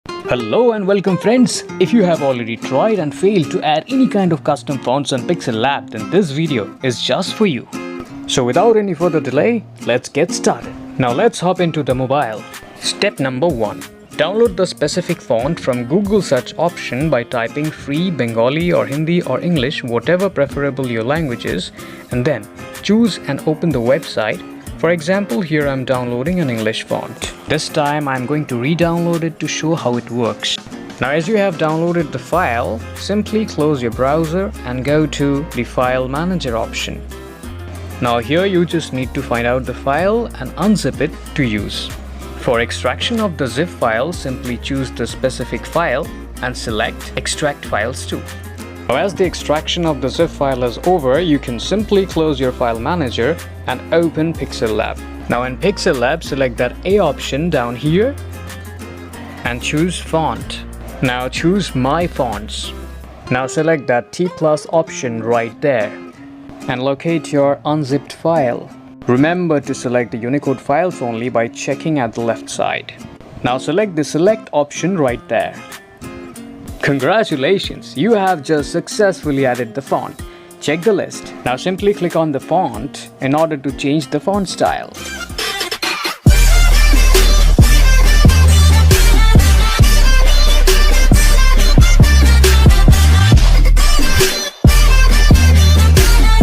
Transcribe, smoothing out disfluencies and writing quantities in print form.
Hello and welcome friends. If you have already tried and failed to add any kind of custom fonts on Pixellab, then this video is just for you. So without any further delay, let's get started. Now let's hop into the mobile. Step number 1. Download the specific font from Google search option by typing free Bengali or Hindi or English, whatever preferable your language is, and then choose and open the website. For example, here I'm downloading an English font. This time I'm going to re-download it to show how it works. Now as you have downloaded the file, simply close your browser and go to the File Manager option. Now here you just need to find out the file and unzip it to use. For extraction of the zip file, simply choose the specific file and select Extract Files to. Now as the extraction of the zip file is over, you can simply close your file manager and open Pixellab. Now in Pixellab, select that A option down here and choose Font. Now choose My Fonts. Now select that T+ option right there and locate your unzipped file. Remember to select the Unicode files only by checking at the left side. Now select the Select option right there. Congratulations, you have just successfully added the font. Check the list. Now simply click on the font in order to change the font style.